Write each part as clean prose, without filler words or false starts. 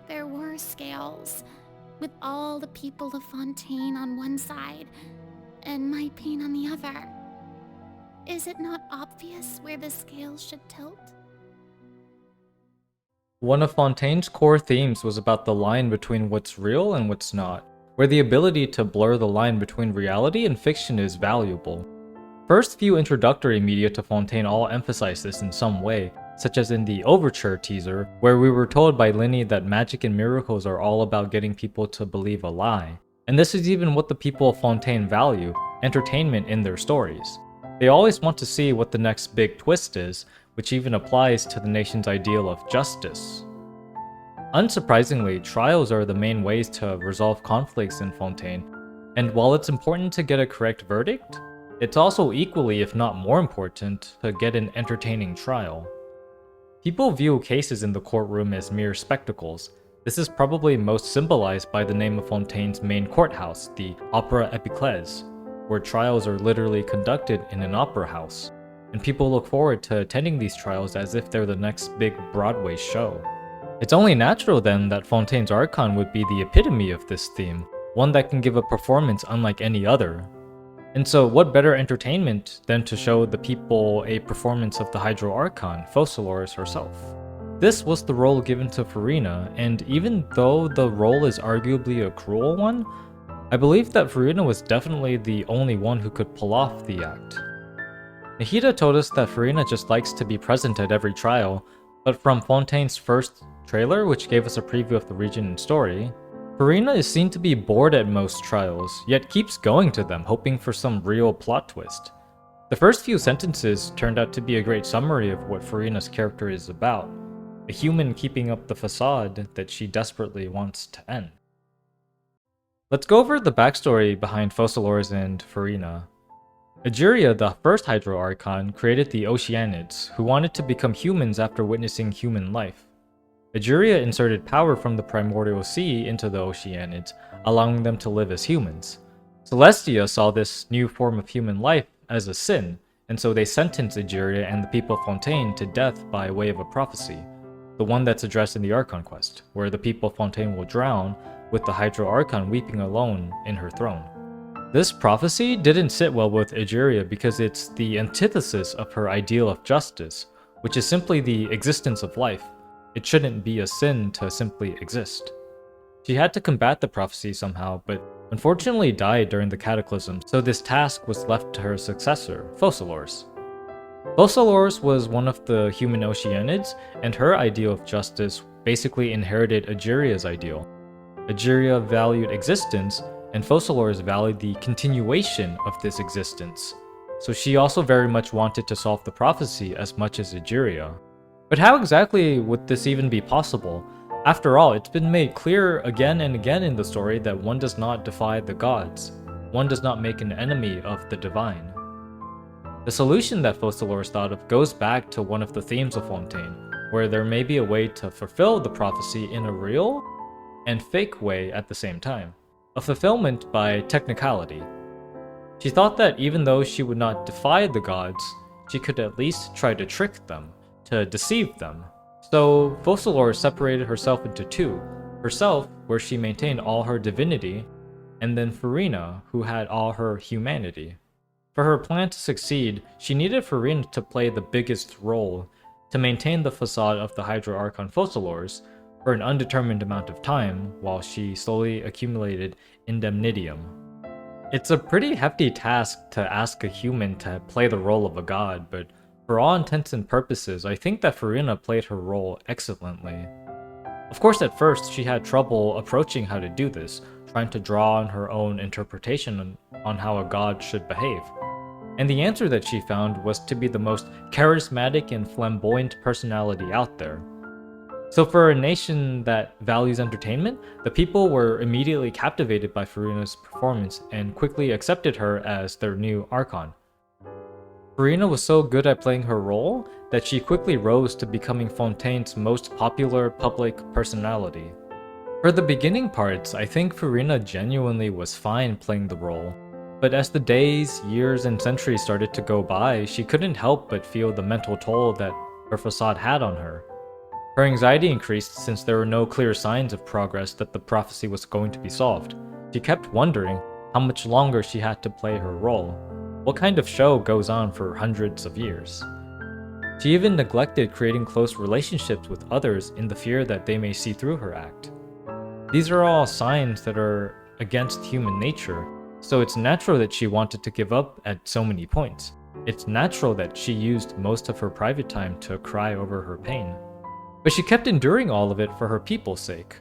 there were scales, with all the people of Fontaine on one side and my pain on the other. Is it not obvious where the scales should tilt? One of Fontaine's core themes was about the line between what's real and what's not, where the ability to blur the line between reality and fiction is valuable. First few introductory media to Fontaine all emphasize this in some way, such as in the Overture teaser, where we were told by Linny that magic and miracles are all about getting people to believe a lie. And this is even what the people of Fontaine value, entertainment in their stories. They always want to see what the next big twist is, which even applies to the nation's ideal of justice. Unsurprisingly, trials are the main ways to resolve conflicts in Fontaine, and while it's important to get a correct verdict, it's also equally, if not more important, to get an entertaining trial. People view cases in the courtroom as mere spectacles. This is probably most symbolized by the name of Fontaine's main courthouse, the Opera Epiclese, where trials are literally conducted in an opera house, and people look forward to attending these trials as if they're the next big Broadway show. It's only natural then that Fontaine's Archon would be the epitome of this theme, one that can give a performance unlike any other. And so what better entertainment than to show the people a performance of the Hydro Archon, Focalors herself. This was the role given to Furina, and even though the role is arguably a cruel one, I believe that Furina was definitely the only one who could pull off the act. Nahida told us that Furina just likes to be present at every trial, but from Fontaine's first trailer, which gave us a preview of the region and story, Furina is seen to be bored at most trials, yet keeps going to them, hoping for some real plot twist. The first few sentences turned out to be a great summary of what Furina's character is about, a human keeping up the facade that she desperately wants to end. Let's go over the backstory behind Focalors and Furina. Egeria, the first Hydro Archon, created the Oceanids, who wanted to become humans after witnessing human life. Egeria inserted power from the primordial sea into the Oceanids, allowing them to live as humans. Celestia saw this new form of human life as a sin, and so they sentenced Egeria and the people of Fontaine to death by way of a prophecy, the one that's addressed in the Archon quest, where the people of Fontaine will drown, with the Hydro Archon weeping alone in her throne. This prophecy didn't sit well with Egeria because it's the antithesis of her ideal of justice, which is simply the existence of life. It shouldn't be a sin to simply exist. She had to combat the prophecy somehow, but unfortunately died during the cataclysm, so this task was left to her successor, Focalors. Focalors was one of the human Oceanids, and her ideal of justice basically inherited Egeria's ideal. Egeria valued existence, and Focalors valued the continuation of this existence, so she also very much wanted to solve the prophecy as much as Egeria. But how exactly would this even be possible? After all, it's been made clear again and again in the story that one does not defy the gods. One does not make an enemy of the divine. The solution that Focalors thought of goes back to one of the themes of Fontaine, where there may be a way to fulfill the prophecy in a real and fake way at the same time. A fulfillment by technicality. She thought that even though she would not defy the gods, she could at least try to trick them, to deceive them. So Focalors separated herself into two, herself, where she maintained all her divinity, and then Furina, who had all her humanity. For her plan to succeed, she needed Furina to play the biggest role, to maintain the facade of the Hydro Archon Focalors for an undetermined amount of time, while she slowly accumulated indemnitium. It's a pretty hefty task to ask a human to play the role of a god, but for all intents and purposes, I think that Furina played her role excellently. Of course, at first, she had trouble approaching how to do this, trying to draw on her own interpretation on how a god should behave. And the answer that she found was to be the most charismatic and flamboyant personality out there. So for a nation that values entertainment, the people were immediately captivated by Furina's performance and quickly accepted her as their new Archon. Furina was so good at playing her role that she quickly rose to becoming Fontaine's most popular public personality. For the beginning parts, I think Furina genuinely was fine playing the role, but as the days, years, and centuries started to go by, she couldn't help but feel the mental toll that her facade had on her. Her anxiety increased since there were no clear signs of progress that the prophecy was going to be solved. She kept wondering how much longer she had to play her role. What kind of show goes on for hundreds of years? She even neglected creating close relationships with others in the fear that they may see through her act. These are all signs that are against human nature, so it's natural that she wanted to give up at so many points. It's natural that she used most of her private time to cry over her pain. But she kept enduring all of it for her people's sake.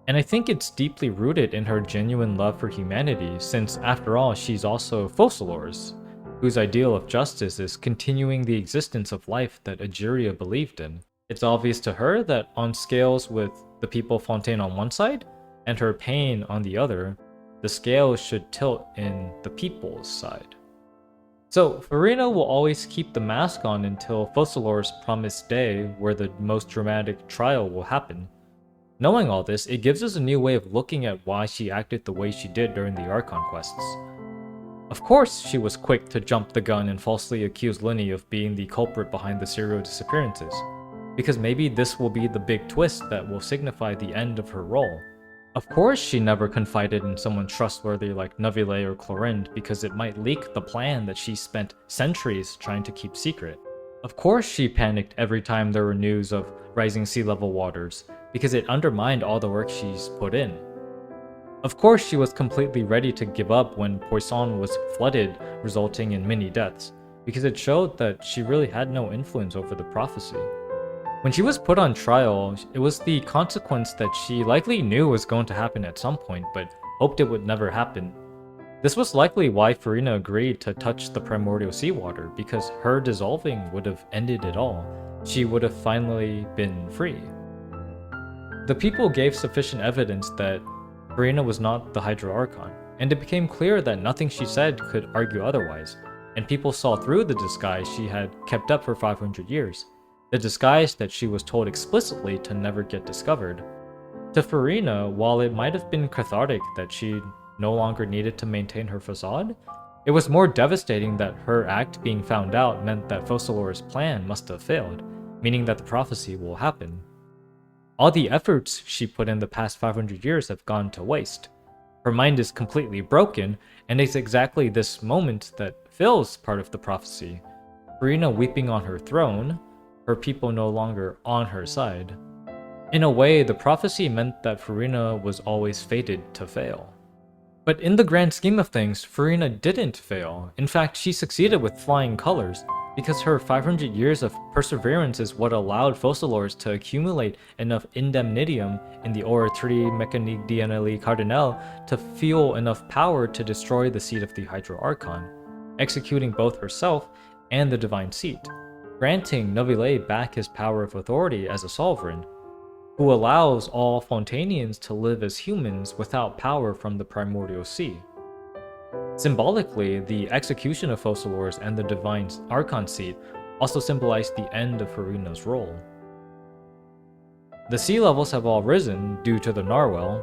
And I think it's deeply rooted in her genuine love for humanity, since after all, she's also Focalors, whose ideal of justice is continuing the existence of life that Egeria believed in. It's obvious to her that on scales with the people Fontaine on one side, and her pain on the other, the scales should tilt in the people's side. So, Furina will always keep the mask on until Focalors' promised day where the most dramatic trial will happen. Knowing all this, it gives us a new way of looking at why she acted the way she did during the Archon quests. Of course, she was quick to jump the gun and falsely accuse Linny of being the culprit behind the serial disappearances, because maybe this will be the big twist that will signify the end of her role. Of course she never confided in someone trustworthy like Novile or Clorinde because it might leak the plan that she spent centuries trying to keep secret. Of course she panicked every time there were news of rising sea level waters because it undermined all the work she's put in. Of course she was completely ready to give up when Poisson was flooded, resulting in many deaths, because it showed that she really had no influence over the prophecy. When she was put on trial, it was the consequence that she likely knew was going to happen at some point, but hoped it would never happen. This was likely why Furina agreed to touch the primordial seawater, because her dissolving would have ended it all. She would have finally been free. The people gave sufficient evidence that Furina was not the Hydra Archon, and it became clear that nothing she said could argue otherwise, and people saw through the disguise she had kept up for 500 years. The disguise that she was told explicitly to never get discovered. To Furina, while it might have been cathartic that she no longer needed to maintain her facade, it was more devastating that her act being found out meant that Focalors' plan must have failed, meaning that the prophecy will happen. All the efforts she put in the past 500 years have gone to waste. Her mind is completely broken, and it's exactly this moment that fills part of the prophecy. Furina weeping on her throne, her people no longer on her side. In a way, the prophecy meant that Furina was always fated to fail. But in the grand scheme of things, Furina didn't fail. In fact, she succeeded with flying colors, because her 500 years of perseverance is what allowed Focalors to accumulate enough indemnitium in the Oratrice Mécanique d'Annelie Cardinal to fuel enough power to destroy the seat of the Hydra Archon, executing both herself and the Divine Seat, granting Novile back his power of authority as a sovereign, who allows all Fontainians to live as humans without power from the primordial sea. Symbolically, the execution of Focalors and the Divine Archon Seat also symbolized the end of Furina's role. The sea levels have all risen due to the Narwhal,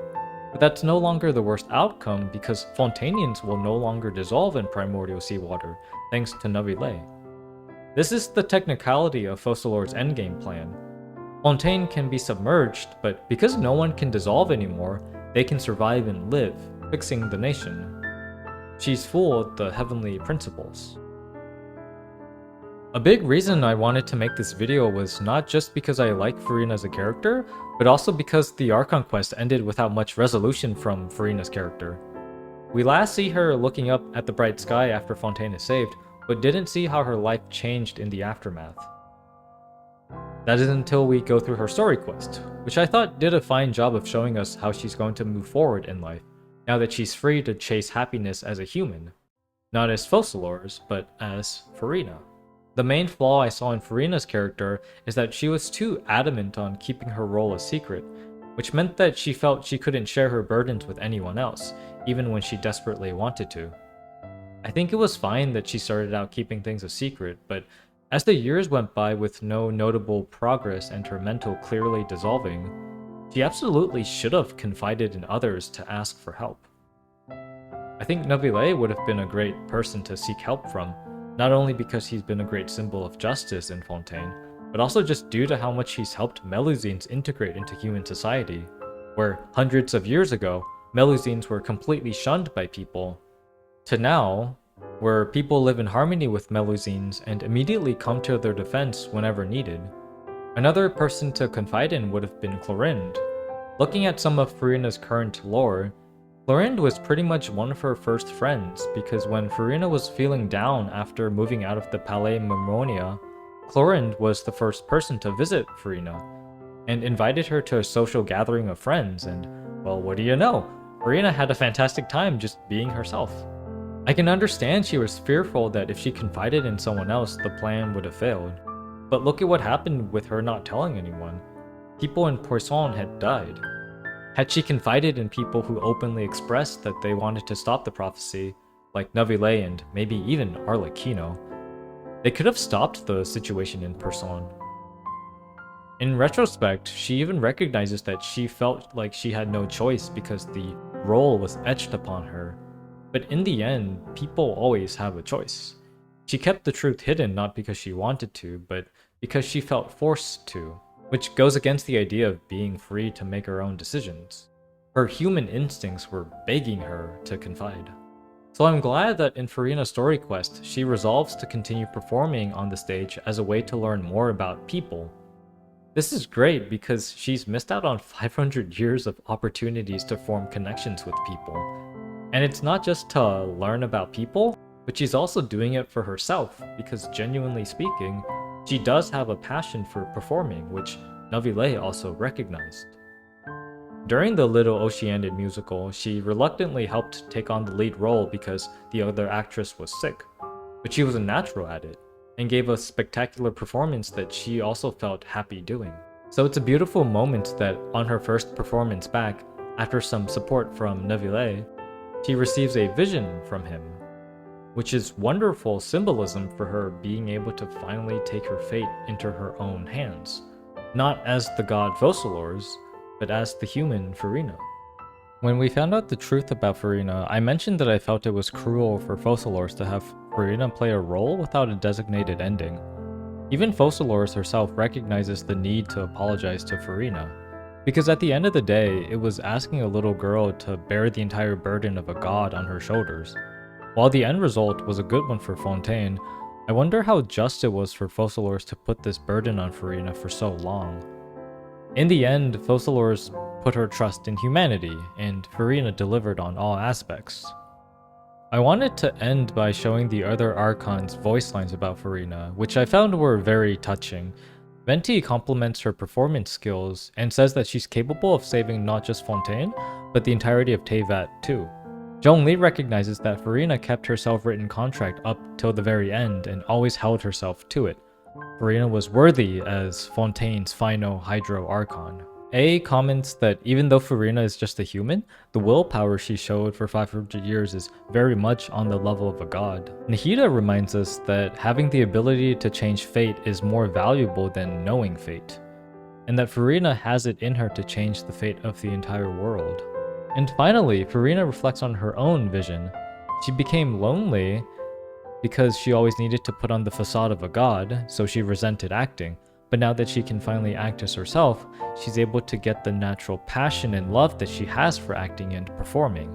but that's no longer the worst outcome because Fontainians will no longer dissolve in primordial seawater thanks to Novile. This is the technicality of Focalors' endgame plan. Fontaine can be submerged, but because no one can dissolve anymore, they can survive and live, fixing the nation. She's fooled the heavenly principles. A big reason I wanted to make this video was not just because I like Furina as a character, but also because the Archon quest ended without much resolution from Furina's character. We last see her looking up at the bright sky after Fontaine is saved, but didn't see how her life changed in the aftermath. That is until we go through her story quest, which I thought did a fine job of showing us how she's going to move forward in life, now that she's free to chase happiness as a human. Not as Focalors, but as Furina. The main flaw I saw in Furina's character is that she was too adamant on keeping her role a secret, which meant that she felt she couldn't share her burdens with anyone else, even when she desperately wanted to. I think it was fine that she started out keeping things a secret, but as the years went by with no notable progress and her mental clearly dissolving, she absolutely should have confided in others to ask for help. I think Novile would have been a great person to seek help from, not only because he's been a great symbol of justice in Fontaine, but also just due to how much he's helped Melusines integrate into human society, where hundreds of years ago, Melusines were completely shunned by people, to now, where people live in harmony with Melusines and immediately come to their defense whenever needed. Another person to confide in would have been Clorind. Looking at some of Furina's current lore, Clorind was pretty much one of her first friends, because when Furina was feeling down after moving out of the Palais Mermonia, Clorind was the first person to visit Furina, and invited her to a social gathering of friends, and, well, what do you know? Furina had a fantastic time just being herself. I can understand she was fearful that if she confided in someone else, the plan would have failed. But look at what happened with her not telling anyone. People in Poisson had died. Had she confided in people who openly expressed that they wanted to stop the prophecy, like Navile and maybe even Arlecchino, they could have stopped the situation in Poisson. In retrospect, she even recognizes that she felt like she had no choice because the role was etched upon her. But in the end, people always have a choice. She kept the truth hidden not because she wanted to, but because she felt forced to, which goes against the idea of being free to make her own decisions. Her human instincts were begging her to confide. So I'm glad that in Furina's story quest, she resolves to continue performing on the stage as a way to learn more about people. This is great because she's missed out on 500 years of opportunities to form connections with people. And it's not just to learn about people, but she's also doing it for herself, because genuinely speaking, she does have a passion for performing, which Navile also recognized. During the Little Oceanid musical, she reluctantly helped take on the lead role because the other actress was sick, but she was a natural at it, and gave a spectacular performance that she also felt happy doing. So it's a beautiful moment that on her first performance back, after some support from Navile, she receives a vision from him, which is wonderful symbolism for her being able to finally take her fate into her own hands, not as the god Voicelines, but as the human Furina. When we found out the truth about Furina, I mentioned that I felt it was cruel for Voicelines to have Furina play a role without a designated ending. Even Voicelines herself recognizes the need to apologize to Furina, because at the end of the day, it was asking a little girl to bear the entire burden of a god on her shoulders. While the end result was a good one for Fontaine, I wonder how just it was for Voicelines to put this burden on Furina for so long. In the end, Voicelines put her trust in humanity, and Furina delivered on all aspects. I wanted to end by showing the other Archon's voice lines about Furina, which I found were very touching. Venti compliments her performance skills and says that she's capable of saving not just Fontaine, but the entirety of Teyvat too. Zhongli recognizes that Furina kept her self-written contract up till the very end and always held herself to it. Furina was worthy as Fontaine's final Hydro Archon. A comments that even though Furina is just a human, the willpower she showed for 500 years is very much on the level of a god. Nahida reminds us that having the ability to change fate is more valuable than knowing fate, and that Furina has it in her to change the fate of the entire world. And finally, Furina reflects on her own vision. She became lonely because she always needed to put on the facade of a god, so she resented acting. But now that she can finally act as herself, she's able to get the natural passion and love that she has for acting and performing.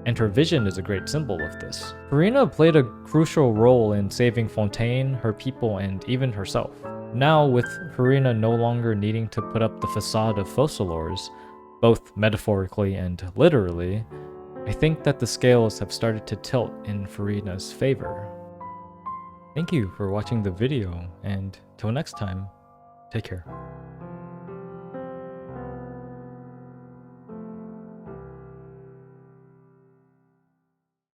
And her vision is a great symbol of this. Furina played a crucial role in saving Fontaine, her people, and even herself. Now, with Furina no longer needing to put up the facade of Focalors, both metaphorically and literally, I think that the scales have started to tilt in Furina's favor. Thank you for watching the video, and till next time, take care.